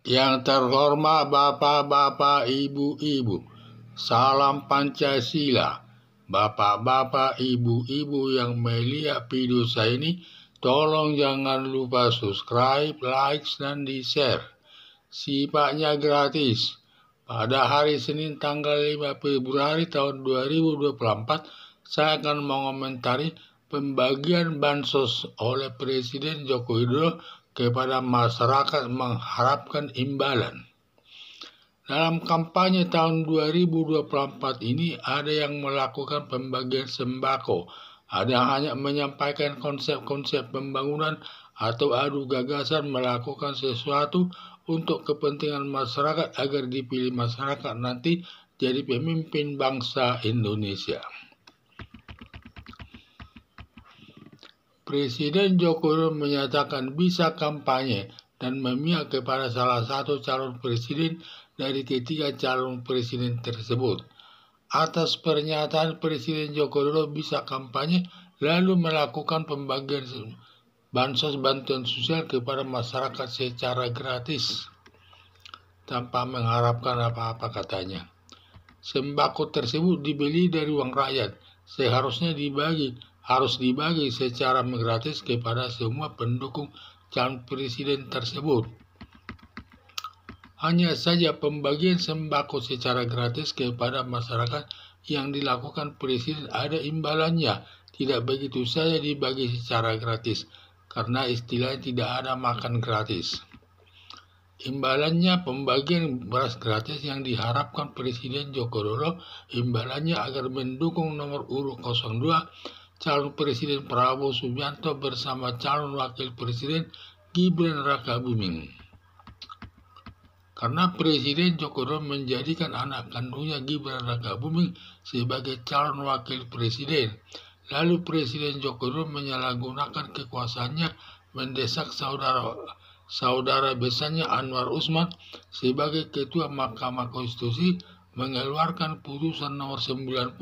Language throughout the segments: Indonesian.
Yang terhormat Bapak-Bapak, Ibu-Ibu, salam Pancasila. Bapak-bapak, Ibu-Ibu yang melihat video saya ini, tolong jangan lupa subscribe, like, dan di-share. Sifatnya gratis. Pada hari Senin tanggal 5 Februari tahun 2024, saya akan mengomentari pembagian bansos oleh Presiden Joko Widodo kepada masyarakat mengharapkan imbalan. Dalam kampanye tahun 2024 ini ada yang melakukan pembagian sembako, ada yang hanya menyampaikan konsep-konsep pembangunan atau adu gagasan melakukan sesuatu untuk kepentingan masyarakat agar dipilih masyarakat nanti jadi pemimpin bangsa Indonesia. Presiden Joko Widodo menyatakan bisa kampanye dan memihak kepada salah satu calon presiden dari ketiga calon presiden tersebut. Atas pernyataan Presiden Joko Widodo bisa kampanye lalu melakukan pembagian bansos bantuan sosial kepada masyarakat secara gratis tanpa mengharapkan apa-apa, katanya. Sembako tersebut dibeli dari uang rakyat, seharusnya harus dibagi secara gratis kepada semua pendukung calon presiden tersebut. Hanya saja pembagian sembako secara gratis kepada masyarakat yang dilakukan presiden ada imbalannya, tidak begitu saja dibagi secara gratis, karena istilahnya tidak ada makan gratis. Imbalannya pembagian beras gratis yang diharapkan Presiden Joko Widodo, imbalannya agar mendukung nomor urut 02 calon Presiden Prabowo Subianto bersama calon Wakil Presiden Gibran Rakabuming. Karena Presiden Joko Widodo menjadikan anak kandungnya Gibran Rakabuming sebagai calon Wakil Presiden, lalu Presiden Joko Widodo menyalahgunakan kekuasaannya mendesak saudara besarnya Anwar Usman sebagai Ketua Mahkamah Konstitusi mengeluarkan putusan nomor 90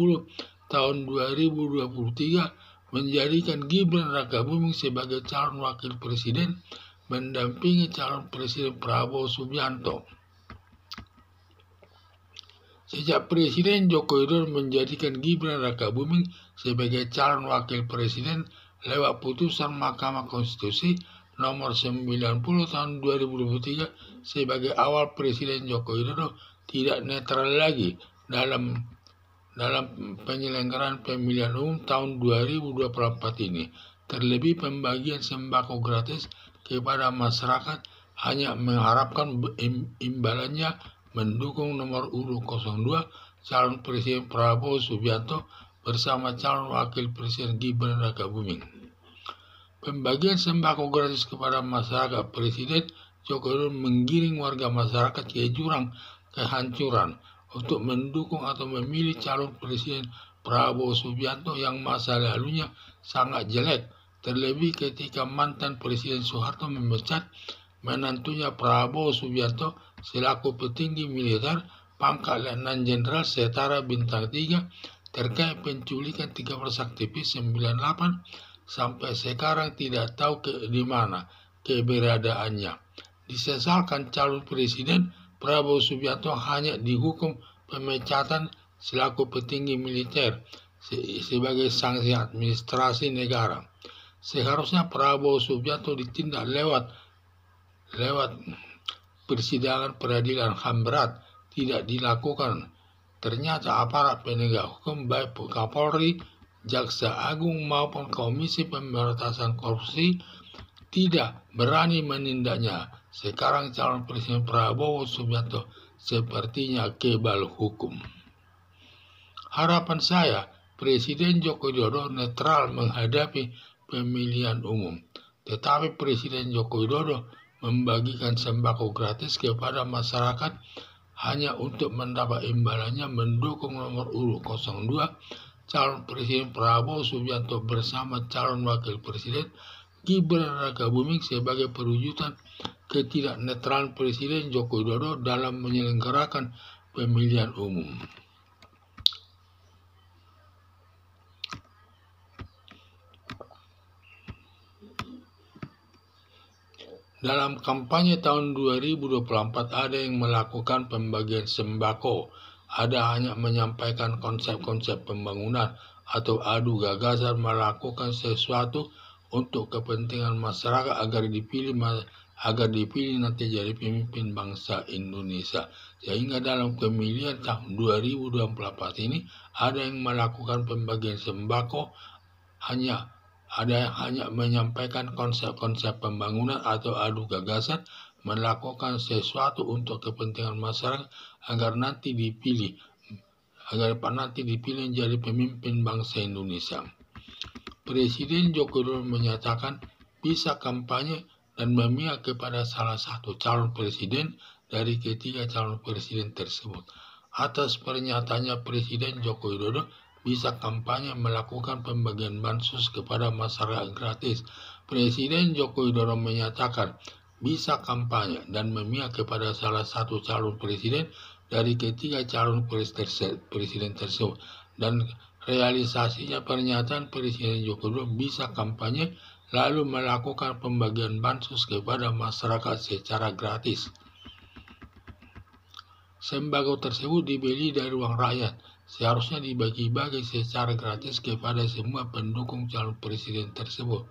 tahun 2023 menjadikan Gibran Rakabuming sebagai calon Wakil Presiden mendampingi calon Presiden Prabowo Subianto. Sejak Presiden Joko Widodo menjadikan Gibran Rakabuming sebagai calon Wakil Presiden lewat putusan Mahkamah Konstitusi nomor 90 tahun 2023 sebagai awal Presiden Joko Widodo tidak netral lagi dalam penyelenggaraan pemilihan umum tahun 2024 ini. Terlebih pembagian sembako gratis kepada masyarakat hanya mengharapkan imbalannya mendukung nomor urut 02 calon Presiden Prabowo Subianto bersama calon Wakil Presiden Gibran Rakabuming. Pembagian sembako gratis kepada masyarakat Presiden Joko Widodo menggiring warga masyarakat ke jurang kehancuran untuk mendukung atau memilih calon Presiden Prabowo Subianto yang masa lalunya sangat jelek, terlebih ketika mantan Presiden Soeharto memecat menantunya Prabowo Subianto selaku petinggi militer pangkat Letnan Jenderal setara bintang 3 terkait penculikan 13 aktivis 98 sampai sekarang tidak tahu di mana keberadaannya. Disesalkan calon Presiden Prabowo Subianto hanya dihukum pemecatan selaku petinggi militer sebagai sanksi administrasi negara. Seharusnya Prabowo Subianto ditindak lewat persidangan peradilan HAM berat, tidak dilakukan. Ternyata aparat penegak hukum baik Kapolri, Jaksa Agung maupun Komisi Pemberantasan Korupsi tidak berani menindaknya. Sekarang calon Presiden Prabowo Subianto sepertinya kebal hukum. Harapan saya Presiden Joko Widodo netral menghadapi pemilihan umum, tetapi Presiden Joko Widodo membagikan sembako gratis kepada masyarakat hanya untuk mendapat imbalannya mendukung nomor urut 02 calon Presiden Prabowo Subianto bersama calon Wakil Presiden Gibran Rakabuming sebagai perwujudan ketidaknetralan Presiden Joko Widodo dalam menyelenggarakan pemilihan umum. Dalam kampanye tahun 2024 ada yang melakukan pembagian sembako, ada hanya menyampaikan konsep-konsep pembangunan atau adu gagasan melakukan sesuatu untuk kepentingan masyarakat agar dipilih nanti jadi pemimpin bangsa Indonesia. Sehingga dalam pemilihan tahun 2024 ini ada yang melakukan pembagian sembako, ada yang hanya menyampaikan konsep-konsep pembangunan atau adu gagasan melakukan sesuatu untuk kepentingan masyarakat agar nanti dipilih menjadi pemimpin bangsa Indonesia. Presiden Joko Widodo menyatakan bisa kampanye dan memihak kepada salah satu calon presiden dari ketiga calon presiden tersebut. Atas pernyataannya Presiden Joko Widodo bisa kampanye melakukan pembagian bansos kepada masyarakat gratis. Presiden Joko Widodo menyatakan bisa kampanye dan memihak kepada salah satu calon presiden dari ketiga calon presiden tersebut, dan realisasinya pernyataan Presiden Joko Widodo bisa kampanye lalu melakukan pembagian bansos kepada masyarakat secara gratis. Sembako tersebut dibeli dari uang rakyat, seharusnya dibagi-bagi secara gratis kepada semua pendukung calon presiden tersebut.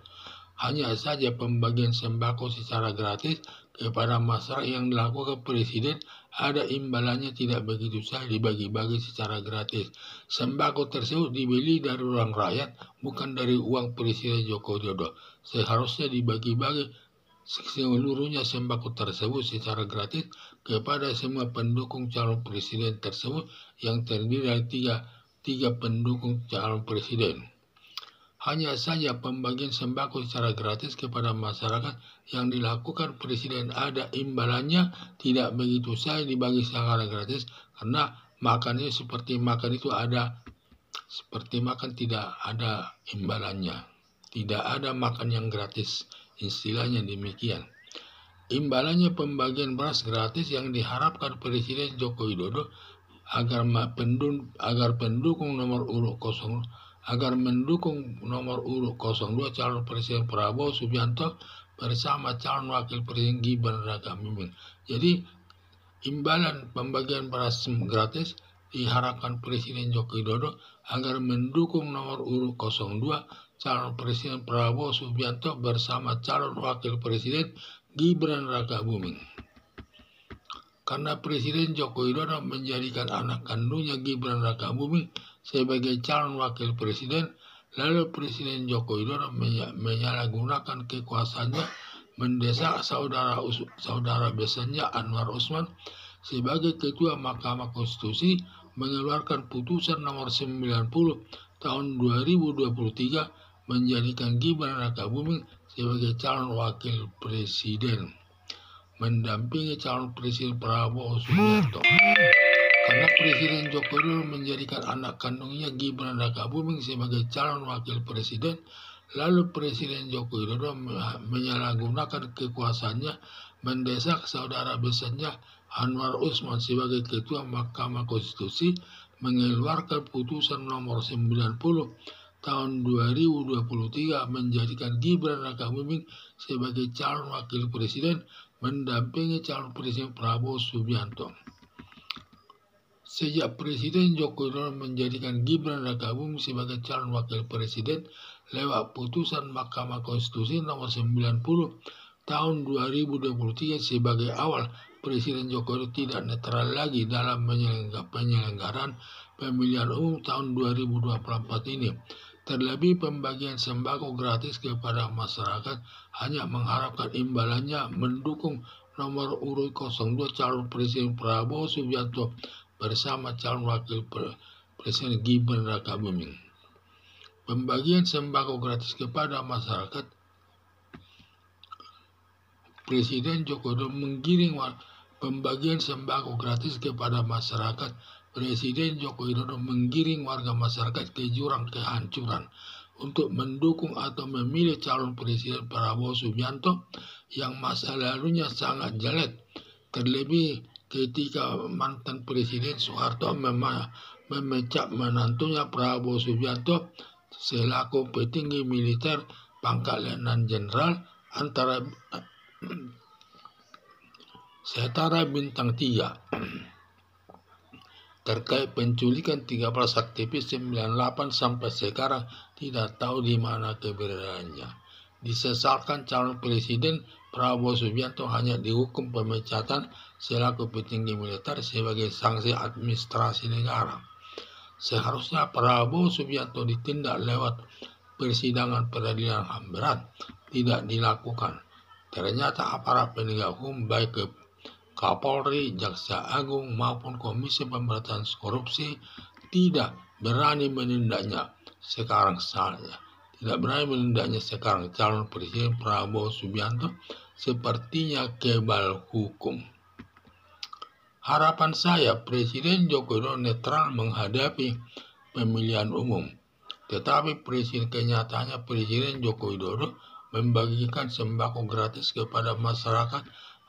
Hanya saja pembagian sembako secara gratis kepada masyarakat yang dilakukan presiden ada imbalannya, tidak begitu saja dibagi-bagi secara gratis. Sembako tersebut dibeli dari uang rakyat, bukan dari uang Presiden Joko Widodo. Seharusnya dibagi-bagi seluruhnya sembako tersebut secara gratis kepada semua pendukung calon presiden tersebut yang terdiri dari tiga pendukung calon presiden. Hanya saja pembagian sembako secara gratis kepada masyarakat yang dilakukan presiden ada imbalannya, tidak begitu saja dibagi secara gratis, karena makannya seperti makan itu tidak ada imbalannya, tidak ada makan yang gratis, istilahnya demikian. Imbalannya pembagian beras gratis yang diharapkan Presiden Joko Widodo agar mendukung nomor urut 02 calon Presiden Prabowo Subianto bersama calon Wakil Presiden Gibran Raka Buming. Jadi imbalan pembagian beras gratis diharapkan Presiden Joko Widodo agar mendukung nomor urut 02 calon Presiden Prabowo Subianto bersama calon Wakil Presiden Gibran Raka Buming. Karena Presiden Joko Widodo menjadikan anak kandungnya Gibran Raka Buming sebagai calon wakil presiden, lalu Presiden Joko Widodo menyalahgunakan kekuasaannya mendesak saudara besarnya Anwar Usman sebagai Ketua Mahkamah Konstitusi mengeluarkan putusan nomor 90 tahun 2023 menjadikan Gibran Raka Buming sebagai calon wakil presiden mendampingi calon Presiden Prabowo Subianto. Karena Presiden Joko Widodo menjadikan anak kandungnya Gibran Raka Buming sebagai calon wakil presiden, lalu Presiden Joko Widodo menyalahgunakan kekuasaannya mendesak saudara besarnya Anwar Usman sebagai Ketua Mahkamah Konstitusi mengeluarkan putusan nomor 90 tahun 2023 menjadikan Gibran Raka Buming sebagai calon wakil presiden mendampingi calon Presiden Prabowo Subianto. Sejak Presiden Joko Widodo menjadikan Gibran Raka Buming sebagai calon wakil presiden lewat putusan Mahkamah Konstitusi nomor 90 tahun 2023 sebagai awal, Presiden Joko Widodo tidak netral lagi dalam penyelenggaraan pemilihan umum tahun 2024 ini. Terlebih pembagian sembako gratis kepada masyarakat hanya mengharapkan imbalannya mendukung nomor urut 02 calon Presiden Prabowo Subianto bersama calon wakil presiden Gibran Raka Buming. Pembagian sembako gratis kepada masyarakat, Presiden Joko Widodo menggiring pembagian sembako gratis kepada masyarakat. Presiden Joko Widodo menggiring warga masyarakat ke jurang kehancuran untuk mendukung atau memilih calon Presiden Prabowo Subianto yang masa lalunya sangat jelek. Terlebih ketika mantan Presiden Soeharto memecat menantunya Prabowo Subianto selaku petinggi militer pangkat Letnan Jenderal Setara Bintang 3 terkait penculikan 13 aktivis 98 sampai sekarang tidak tahu di mana keberadaannya. Disesalkan calon presiden Prabowo Subianto hanya dihukum pemecatan selaku petinggi militer sebagai sanksi administrasi negara. Seharusnya Prabowo Subianto ditindak lewat persidangan peradilan HAM berat, tidak dilakukan. Ternyata aparat penegak hukum baik Kapolri, Jaksa Agung maupun Komisi Pemberantasan Korupsi tidak berani menindaknya sekarang saja. Tidak berani menindaknya sekarang. Calon Presiden Prabowo Subianto sepertinya kebal hukum. Harapan saya Presiden Joko Widodo netral menghadapi pemilihan umum. Tetapi kenyataannya Presiden Joko Widodo membagikan sembako gratis kepada masyarakat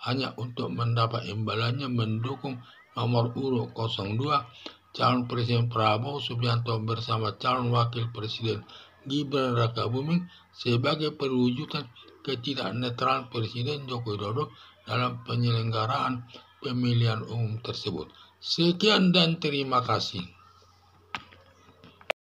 hanya untuk mendapat imbalannya mendukung nomor urut 02 calon Presiden Prabowo Subianto bersama calon Wakil Presiden Gibran Rakabuming sebagai perwujudan ketidaknetralan Presiden Joko Widodo dalam penyelenggaraan pemilihan umum tersebut. Sekian dan terima kasih.